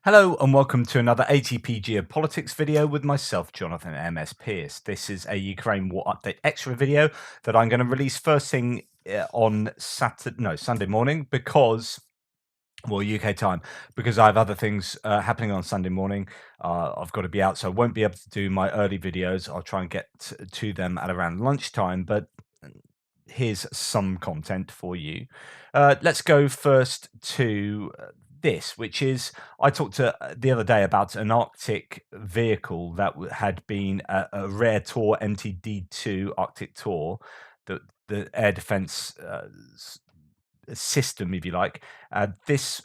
Hello and welcome to another ATP Geopolitics video with myself, Jonathan MS Pearce. This is a Ukraine War Update Extra video that I'm going to release first thing on Sunday morning because, well, UK time, because I have other things happening on Sunday morning. I've got to be out, so I won't be able to do my early videos. I'll try and get to them at around lunchtime, but here's some content for you. Let's go first to this, which is I talked to the other day about an Arctic vehicle that had been a rare Tor MTD2 Arctic Tor, the air defense system, if you like. This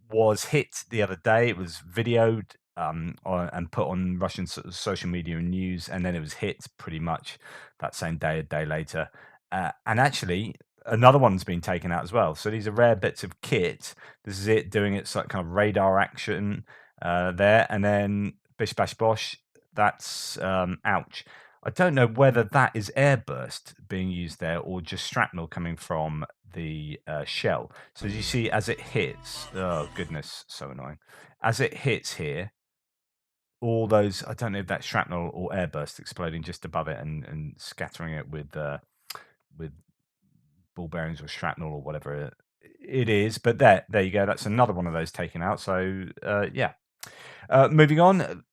was hit the other day. It was videoed and put on Russian social media and news, and then it was hit pretty much that same day, a day later. And actually, another one's been taken out as well. So these are rare bits of kit. This is it doing its like kind of radar action there, and then bish bash bosh. That's ouch. I don't know whether that is airburst being used there or just shrapnel coming from the shell. So as you see, as it hits, oh goodness, so annoying. As it hits here, all those, I don't know if that's shrapnel or airburst exploding just above it and scattering it with ball bearings or shrapnel or whatever it is. But there you go. That's another one of those taken out. So yeah. Moving on,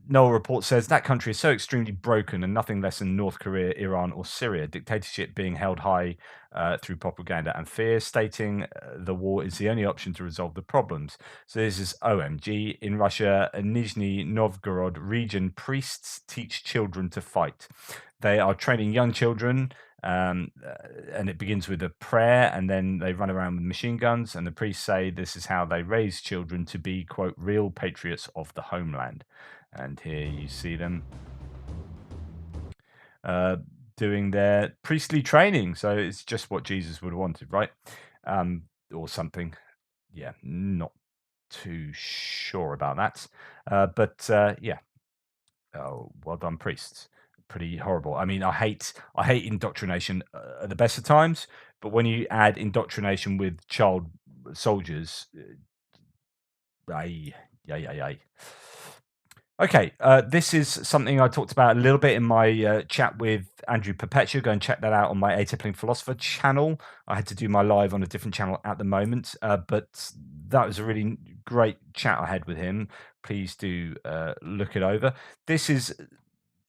Noel report says that country is so extremely broken and nothing less than North Korea, Iran, or Syria. Dictatorship being held high through propaganda and fear, stating the war is the only option to resolve the problems. So this is OMG. In Russia, a Nizhny Novgorod region, priests teach children to fight. They are training young children and it begins with a prayer, and then they run around with machine guns, and the priests say this is how they raise children to be, quote, real patriots of the homeland. And here you see them doing their priestly training. So it's just what Jesus would have wanted, right? Or something. Yeah, not too sure about that. But yeah. Oh, well done, priests. Pretty horrible. I mean, I hate indoctrination at the best of times, but when you add indoctrination with child soldiers, ay, ay, ay, ay. Okay, this is something I talked about a little bit in my chat with Andrew Perpetua. Go and check that out on my Atippling Philosopher channel. I had to do my live on a different channel at the moment, but that was a really great chat I had with him. Please do look it over. This is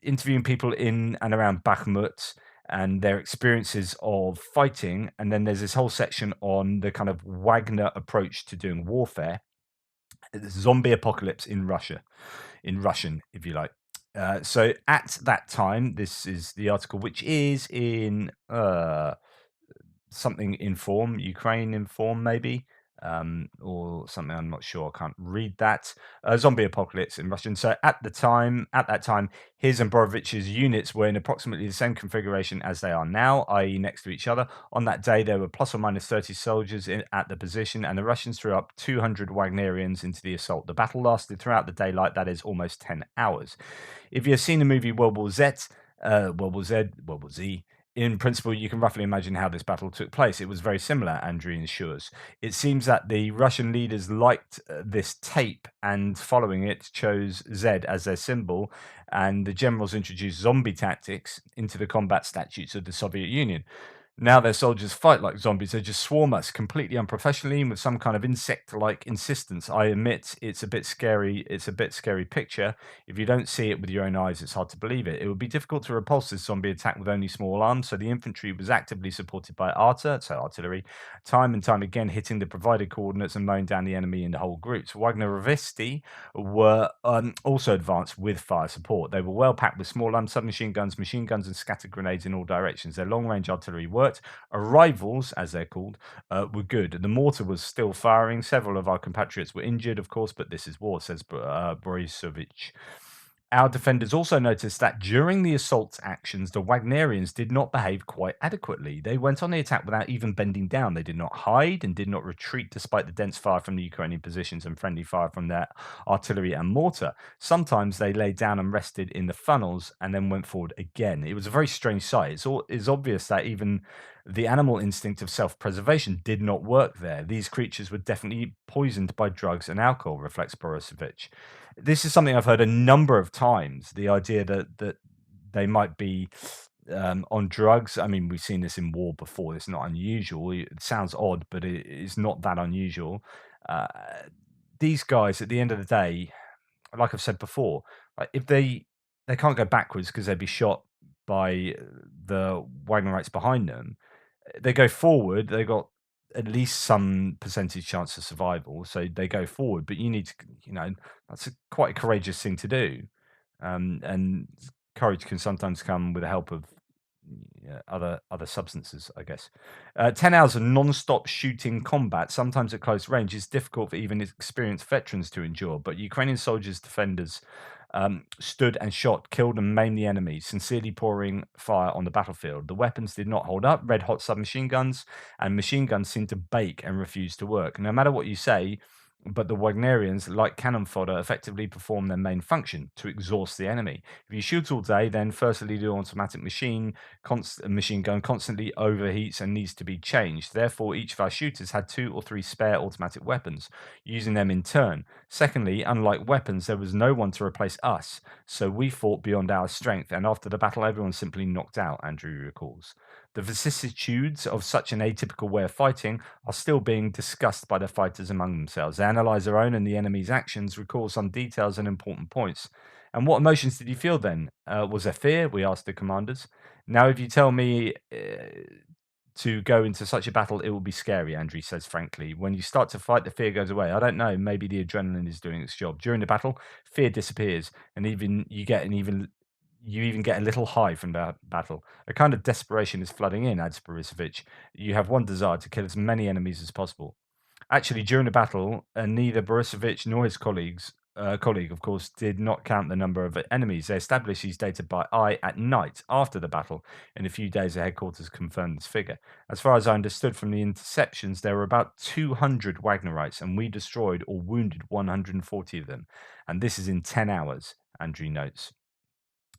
interviewing people in and around Bakhmut and their experiences of fighting. And then there's this whole section on the kind of Wagner approach to doing warfare. Zombie apocalypse in Russia, in Russian, if you like. So at that time, this is the article, which is in something Inform, Ukraine Inform, maybe, or something. I'm not sure. I can't read that. Zombie apocalypse in Russian. So at that time, his and Borovich's units were in approximately the same configuration as they are now, i.e., next to each other. On that day, there were plus or minus 30 soldiers at the position, and the Russians threw up 200 Wagnerians into the assault. The battle lasted throughout the daylight, that is almost 10 hours. If you've seen the movie World War Z, World War Z, in principle, you can roughly imagine how this battle took place. It was very similar, Andrew ensures. It seems that the Russian leaders liked this tape and following it chose Z as their symbol, and the generals introduced zombie tactics into the combat statutes of the Soviet Union. Now their soldiers fight like zombies. They just swarm us completely unprofessionally and with some kind of insect-like insistence. I admit it's a bit scary. It's a bit scary picture. If you don't see it with your own eyes, it's hard to believe it. It would be difficult to repulse this zombie attack with only small arms, so the infantry was actively supported by artillery, time and time again hitting the provided coordinates and mowing down the enemy in the whole groups. Wagneristi were also advanced with fire support. They were well packed with small arms, submachine guns, machine guns, and scattered grenades in all directions. Their long-range artillery worked. Arrivals, as they're called, were good. The mortar was still firing. Several of our compatriots were injured, of course, but this is war, says Borisovich. Our defenders also noticed that during the assault actions, the Wagnerians did not behave quite adequately. They went on the attack without even bending down. They did not hide and did not retreat despite the dense fire from the Ukrainian positions and friendly fire from their artillery and mortar. Sometimes they lay down and rested in the funnels and then went forward again. It was a very strange sight. It's obvious that even The animal instinct of self-preservation did not work there. These creatures were definitely poisoned by drugs and alcohol, reflects Borisovich. This is something I've heard a number of times, the idea that they might be on drugs. I mean, we've seen this in war before. It's not unusual. It sounds odd, but it's not that unusual. Uh, these guys, at the end of the day, like I've said before, like if they can't go backwards because they'd be shot by the Wagnerites behind them. They go forward. They got at least some percentage chance of survival, so they go forward. But you need to, that's quite a courageous thing to do, and courage can sometimes come with the help of other substances, I guess. 10 hours of non-stop shooting combat, sometimes at close range, is difficult for even experienced veterans to endure. But Ukrainian soldiers, defenders, stood and shot, killed and maimed the enemy, sincerely pouring fire on the battlefield. The weapons did not hold up. Red-hot submachine guns and machine guns seemed to bake and refuse to work. No matter what you say, but the Wagnerians, like cannon fodder, effectively perform their main function, to exhaust the enemy. If you shoot all day, then firstly the automatic machine gun constantly overheats and needs to be changed. Therefore, each of our shooters had 2 or 3 spare automatic weapons, using them in turn. Secondly, unlike weapons, there was no one to replace us, so we fought beyond our strength, and after the battle, everyone simply knocked out, Andrew recalls. The vicissitudes of such an atypical way of fighting are still being discussed by the fighters among themselves. They analyze their own and the enemy's actions, recall some details and important points. And what emotions did you feel then? Was there fear? We asked the commanders. Now, if you tell me to go into such a battle, it will be scary, Andrew says frankly. When you start to fight, the fear goes away. I don't know. Maybe the adrenaline is doing its job. During the battle, fear disappears, and you even get a little high from that battle. A kind of desperation is flooding in, adds Borisovich. You have one desire: to kill as many enemies as possible. Actually, during the battle, neither Borisovich nor his colleague, of course, did not count the number of enemies. They established these data by eye at night after the battle. In a few days, the headquarters confirmed this figure. As far as I understood from the interceptions, there were about 200 Wagnerites, and we destroyed or wounded 140 of them. And this is in 10 hours, Andrew notes.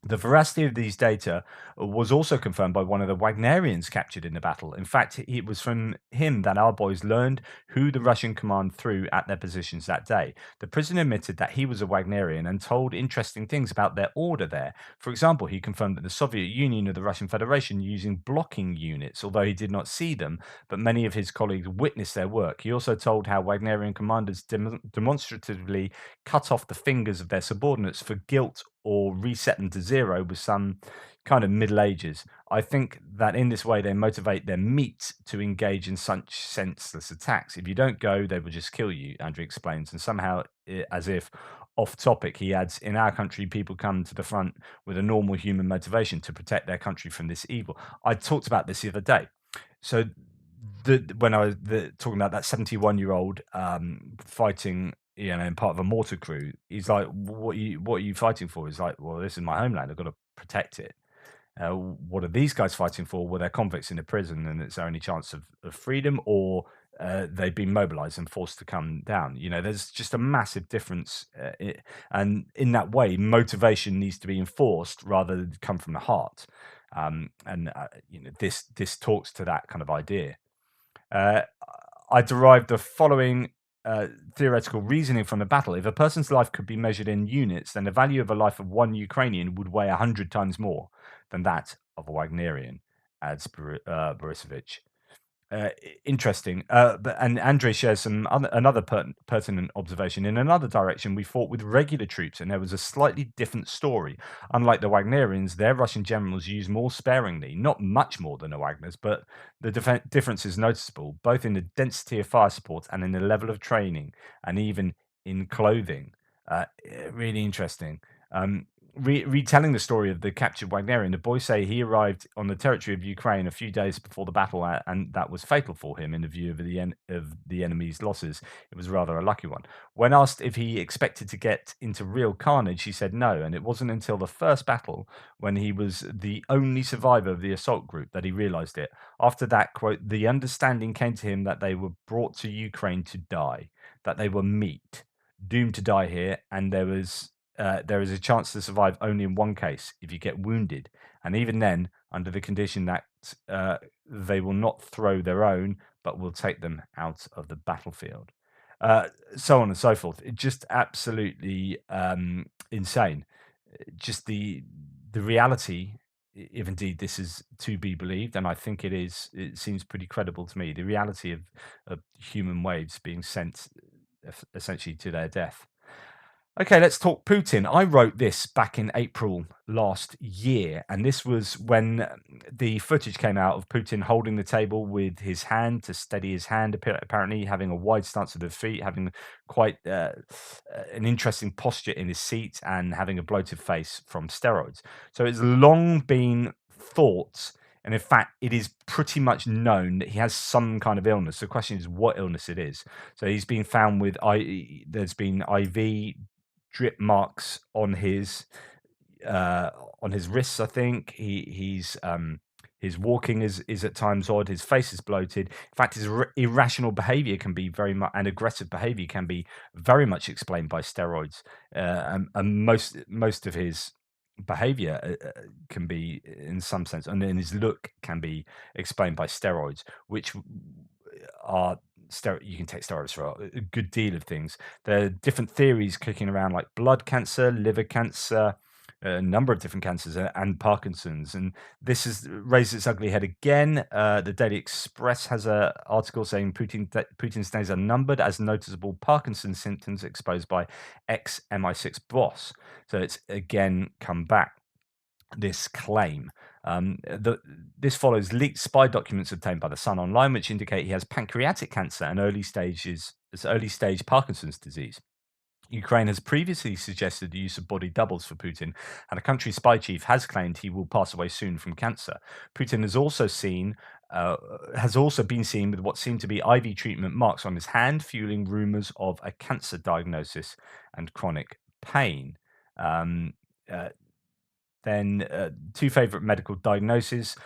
The veracity of these data was also confirmed by one of the Wagnerians captured in the battle. In fact, it was from him that our boys learned who the Russian command threw at their positions that day. The prisoner admitted that he was a Wagnerian and told interesting things about their order there. For example, he confirmed that the Soviet Union or the Russian Federation using blocking units, although he did not see them, but many of his colleagues witnessed their work. He also told how Wagnerian commanders demonstratively cut off the fingers of their subordinates for guilt or reset them to zero with some kind of Middle Ages. I think that in this way they motivate their meat to engage in such senseless attacks. If you don't go, they will just kill you, Andrew explains. And somehow, as if off topic, he adds, in our country, people come to the front with a normal human motivation to protect their country from this evil. I talked about this the other day. So when I was talking about that 71-year-old fighting, in part of a mortar crew, he's like, what are you fighting for? He's like, well, this is my homeland. I've got to protect it. What are these guys fighting for? Well, they're convicts in a prison and it's their only chance of freedom, or they've been mobilized and forced to come down. There's just a massive difference. And in that way, motivation needs to be enforced rather than come from the heart. This talks to that kind of idea. I derived the following theoretical reasoning from the battle. If a person's life could be measured in units, then the value of a life of one Ukrainian would weigh 100 times more than that of a Wagnerian, adds Borisovich. Interesting. And Andrei shares another pertinent observation. In another direction, we fought with regular troops, and there was a slightly different story. Unlike the Wagnerians, their Russian generals used more sparingly, not much more than the Wagners, but the difference is noticeable, both in the density of fire support and in the level of training, and even in clothing. Really interesting. Retelling the story of the captured Wagnerian, the boys say he arrived on the territory of Ukraine a few days before the battle, and that was fatal for him in the view of the enemy's losses. It was rather a lucky one. When asked if he expected to get into real carnage, he said no, and it wasn't until the first battle, when he was the only survivor of the assault group, that he realized it. After that, quote, the understanding came to him that they were brought to Ukraine to die, that they were meat, doomed to die here, and there is a chance to survive only in one case, if you get wounded, and even then, under the condition that they will not throw their own, but will take them out of the battlefield. Uh, so on and so forth. It just absolutely insane. Just the reality, if indeed this is to be believed, and I think it is. It seems pretty credible to me. The reality of human waves being sent essentially to their death. Okay, let's talk Putin. I wrote this back in April last year, and this was when the footage came out of Putin holding the table with his hand to steady his hand, apparently having a wide stance of the feet, having quite an interesting posture in his seat, and having a bloated face from steroids. So it's long been thought, and in fact, it is pretty much known that he has some kind of illness. The question is what illness it is. So he's been found with there's been IV drip marks uh, on his wrists. I think he's his walking is at times odd. His face is bloated. In fact, his irrational behavior can be very much, and aggressive behavior can be very much explained by steroids. And most of his behavior can be, in some sense, and then his look can be explained by steroids, which are you can take steroids for a good deal of things. There are different theories kicking around, like blood cancer, liver cancer, a number of different cancers, and Parkinson's. And this has raised its ugly head again. The Daily Express has an article saying Putin's days are numbered as noticeable Parkinson's symptoms exposed by ex MI6 boss. So it's again come back, this claim. This follows leaked spy documents obtained by the Sun Online, which indicate he has pancreatic cancer and early stage Parkinson's disease. Ukraine has previously suggested the use of body doubles for Putin, and a country spy chief has claimed he will pass away soon from cancer. Putin has also been seen with what seem to be IV treatment marks on his hand, fueling rumors of a cancer diagnosis and chronic pain. Um, uh, then two favorite medical diagnoses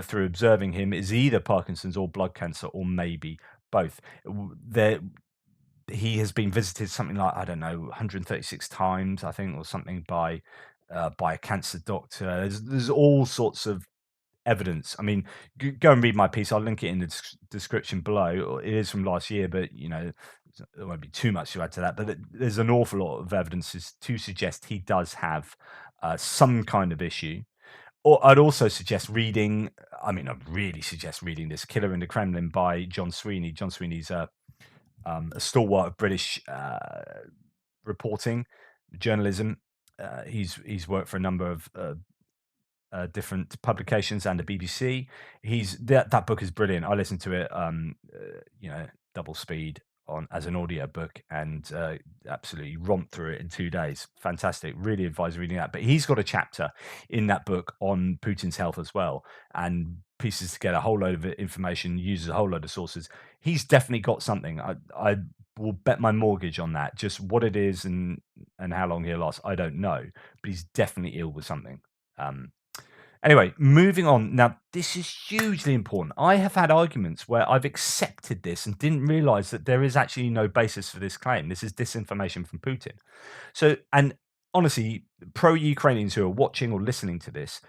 through observing him is either Parkinson's or blood cancer, or maybe both. There, he has been visited something like, I don't know, 136 times, I think, or something by a cancer doctor. There's all sorts of evidence. I mean, go and read my piece. I'll link it in the description below. It is from last year, but there won't be too much to add to that. But there's an awful lot of evidence to suggest he does have some kind of issue. Or I'd also suggest reading. I mean, I'd really suggest reading this "Killer in the Kremlin" by John Sweeney. John Sweeney's a stalwart of British reporting journalism. He's worked for a number of different publications and the BBC. That book is brilliant. I listened to it, double speed on as an audio book, and absolutely romped through it in 2 days. Fantastic. Really advise reading that. But he's got a chapter in that book on Putin's health as well, and pieces together a whole load of information, uses a whole load of sources. He's definitely got something. I will bet my mortgage on that. Just what it is and how long he'll last, I don't know. But he's definitely ill with something. Anyway, moving on. Now, this is hugely important. I have had arguments where I've accepted this and didn't realize that there is actually no basis for this claim. This is disinformation from Putin. So, and honestly, pro Ukrainians who are watching or listening to this,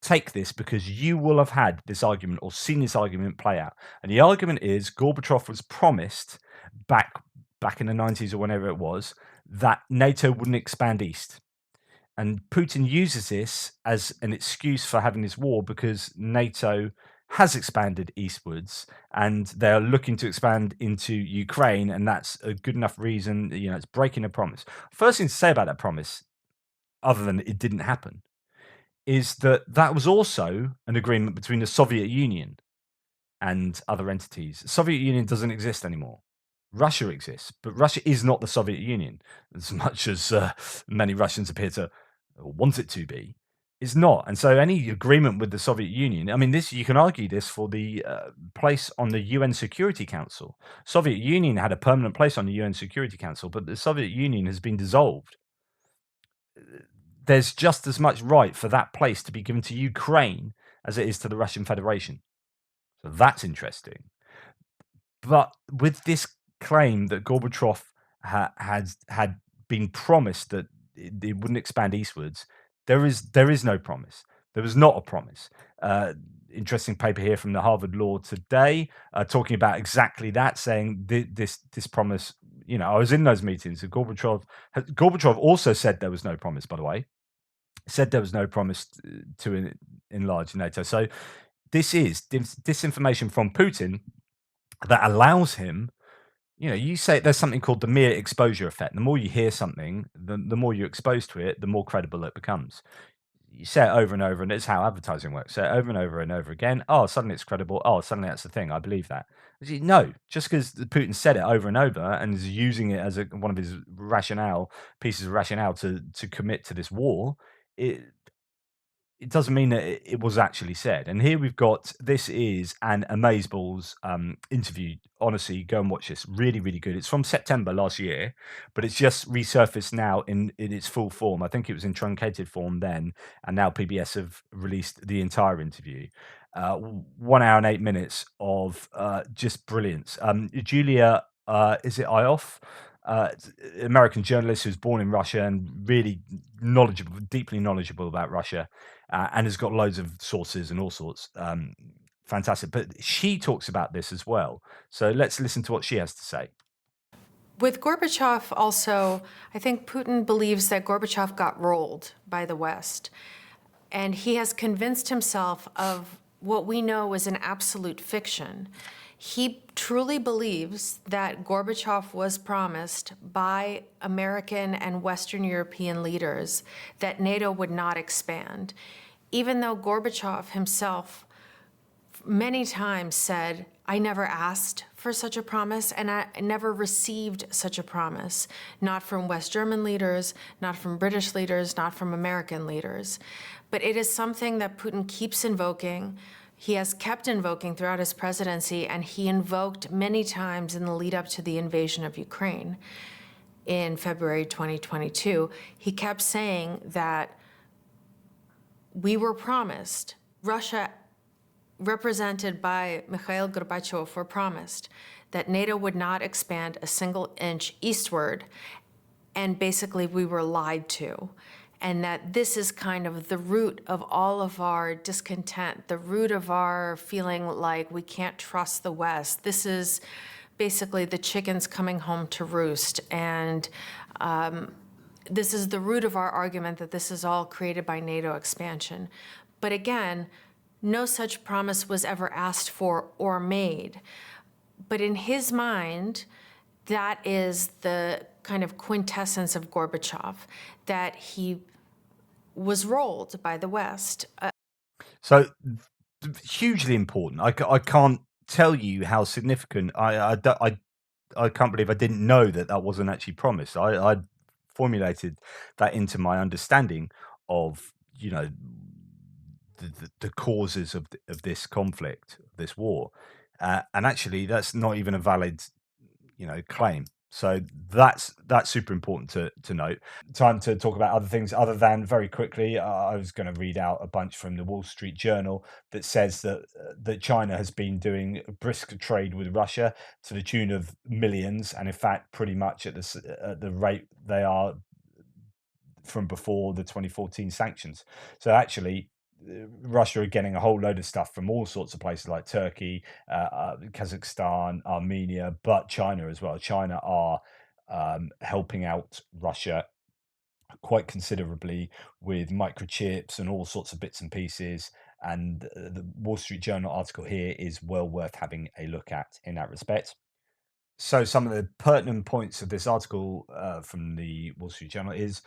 take this, because you will have had this argument or seen this argument play out. And the argument is Gorbachev was promised back in the 90s or whenever it was, that NATO wouldn't expand east. And Putin uses this as an excuse for having this war, because NATO has expanded eastwards and they're looking to expand into Ukraine. And that's a good enough reason, it's breaking a promise. First thing to say about that promise, other than it didn't happen, is that was also an agreement between the Soviet Union and other entities. The Soviet Union doesn't exist anymore. Russia exists, but Russia is not the Soviet Union, as much as many Russians appear to want it to be. It's not. And so any agreement with the Soviet Union, I mean, this, you can argue this for the place on the UN Security Council. Soviet Union had a permanent place on the UN Security Council, but the Soviet Union has been dissolved. There's just as much right for that place to be given to Ukraine as it is to the Russian Federation. So that's interesting. But with this claim that Gorbachev had been promised that it wouldn't expand eastwards, there is no promise. There was not a promise. Interesting paper here from the Harvard Law today, talking about exactly that, saying this promise. I was in those meetings. And Gorbachev also said there was no promise. By the way, said there was no promise to enlarge NATO. So this is disinformation from Putin that allows him. You say there's something called the mere exposure effect. The more you hear something, the more you're exposed to it, the more credible it becomes. You say it over and over, and it's how advertising works. Say it over and over and over again. Oh, suddenly it's credible. Oh, suddenly that's the thing. I believe that. No, just because Putin said it over and over and is using it as one of his pieces of rationale to commit to this war, it doesn't mean that it was actually said. And here we've got this is an Amazeballs interview. Honestly, go and watch this. Really, really good. It's from September last year, but it's just resurfaced now in its full form. I think it was in truncated form then, and now PBS have released the entire interview. 1 hour and 8 minutes of just brilliance. Julia, is it Ioff? American journalist who's born in Russia and really knowledgeable, deeply knowledgeable about Russia, and has got loads of sources and all sorts. Fantastic. But she talks about this as well. So let's listen to what she has to say. With Gorbachev also, I think Putin believes that Gorbachev got rolled by the West. And he has convinced himself of what we know is an absolute fiction. He truly believes that Gorbachev was promised by American and Western European leaders that NATO would not expand, even though Gorbachev himself many times said, I never asked for such a promise, and I never received such a promise, not from West German leaders, not from British leaders, not from American leaders. But it is something that Putin keeps invoking. He has kept invoking throughout his presidency, and he invoked many times in the lead up to the invasion of Ukraine in February 2022. He kept saying that we were promised, Russia represented by Mikhail Gorbachev, were promised that NATO would not expand a single inch eastward, and basically we were lied to. And that this is kind of the root of all of our discontent, the root of our feeling like we can't trust the West. This is basically the chickens coming home to roost. And this is the root of our argument that this is all created by NATO expansion. But again, no such promise was ever asked for or made. But in his mind, that is the kind of quintessence of Gorbachev, that he was rolled by the West. So hugely important. I can't tell you how significant. I can't believe I didn't know that wasn't actually promised. I formulated that into my understanding of the causes of this conflict, this war, and actually that's not even a valid claim. So that's super important to note. Time to talk about other things other than very quickly. I was going to read out a bunch from the Wall Street Journal that says that China has been doing brisk trade with Russia to the tune of millions, and in fact, pretty much at the rate they are from before the 2014 sanctions. So actually, Russia are getting a whole load of stuff from all sorts of places like Turkey, Kazakhstan, Armenia, but China as well. China are helping out Russia quite considerably with microchips and all sorts of bits and pieces. And the Wall Street Journal article here is well worth having a look at in that respect. So some of the pertinent points of this article from the Wall Street Journal is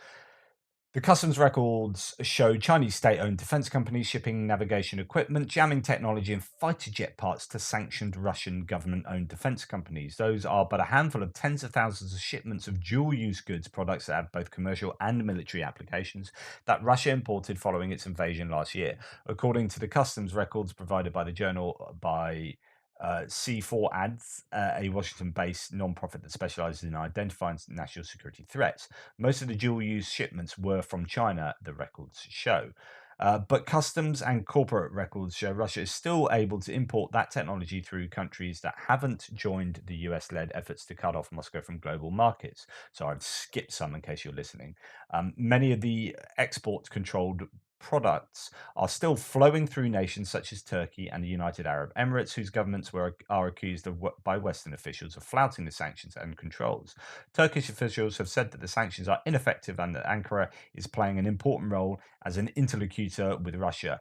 the customs records show Chinese state-owned defense companies shipping navigation equipment, jamming technology, and fighter jet parts to sanctioned Russian government-owned defense companies. Those are but a handful of tens of thousands of shipments of dual-use goods products that have both commercial and military applications that Russia imported following its invasion last year. According to the customs records provided by the journal by C4 Ads, a Washington-based non-profit that specializes in identifying national security threats. Most of the dual-use shipments were from China, the records show. But customs and corporate records show Russia is still able to import that technology through countries that haven't joined the US-led efforts to cut off Moscow from global markets. So I've skipped some in case you're listening. Many of the exports controlled products are still flowing through nations such as Turkey and the United Arab Emirates, whose governments are accused by Western officials of flouting the sanctions and controls. Turkish officials have said that the sanctions are ineffective and that Ankara is playing an important role as an interlocutor with Russia.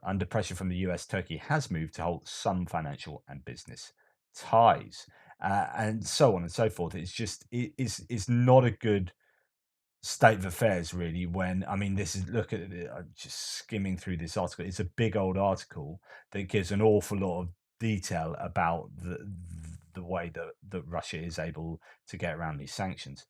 Under pressure from the US, Turkey has moved to halt some financial and business ties, and so on and so forth. It's not a good state of affairs, really. When I mean, this is look at it, I'm just skimming through this article. It's a big old article that gives an awful lot of detail about the way that Russia is able to get around these sanctions.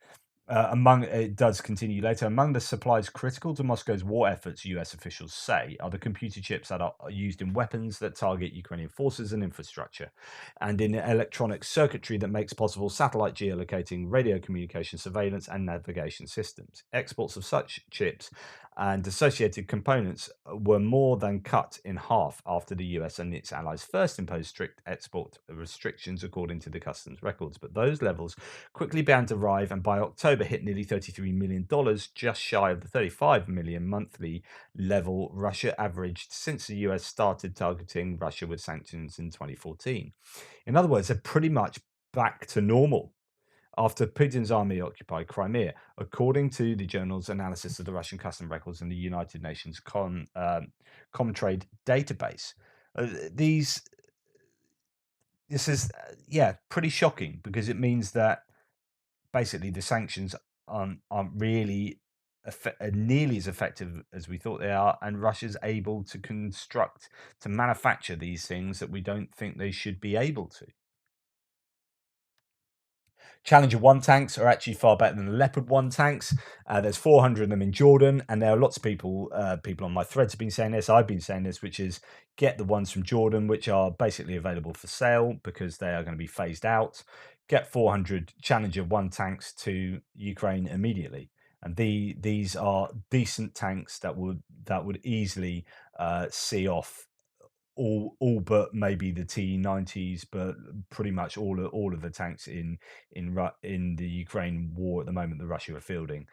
Among it does continue later. Among the supplies critical to Moscow's war efforts, US officials say, are the computer chips that are used in weapons that target Ukrainian forces and infrastructure, and in electronic circuitry that makes possible satellite geolocating, radio communication, surveillance, and navigation systems. Exports of such chips and associated components were more than cut in half after the US and its allies first imposed strict export restrictions, according to the customs records. But those levels quickly began to rise, and by October hit nearly $33 million, just shy of the 35 million monthly level Russia averaged since the US started targeting Russia with sanctions in 2014. In other words, they're pretty much back to normal after Putin's army occupied Crimea, according to the journal's analysis of the Russian custom records in the United Nations Comtrade database. Uh, these this is yeah, pretty shocking, because it means that basically the sanctions aren't really nearly as effective as we thought they are, and Russia's able to manufacture these things that we don't think they should be able to. Challenger 1 tanks are actually far better than the Leopard 1 tanks. There's 400 of them in Jordan, and there are lots of people on my threads have been saying this. I've been saying this, which is get the ones from Jordan, which are basically available for sale because they are going to be phased out. Get 400 Challenger 1 tanks to Ukraine immediately. And these are decent tanks that would easily see off all but maybe the T90s, but pretty much all of the tanks in the Ukraine war at the moment that Russia are fielding.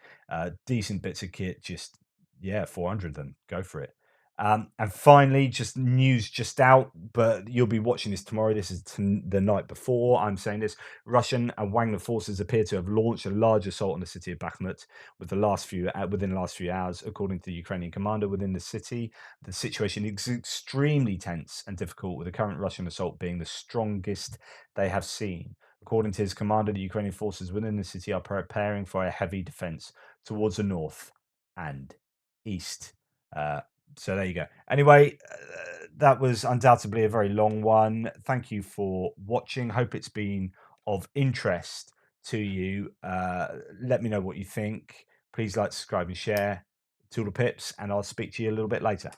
Decent bits of kit, just yeah, 400 of them. Go for it. And finally, just news just out, but you'll be watching this tomorrow. This is the night before I'm saying this. Russian and Wagner forces appear to have launched a large assault on the city of Bakhmut within the last few hours, according to the Ukrainian commander within the city. The situation is extremely tense and difficult, with the current Russian assault being the strongest they have seen. According to his commander, the Ukrainian forces within the city are preparing for a heavy defense towards the north and east. Uh, so there you go. Anyway, that was undoubtedly a very long one. Thank you for watching. Hope it's been of interest to you. Let me know what you think. Please like, subscribe, and share. Toodle pips, and I'll speak to you a little bit later.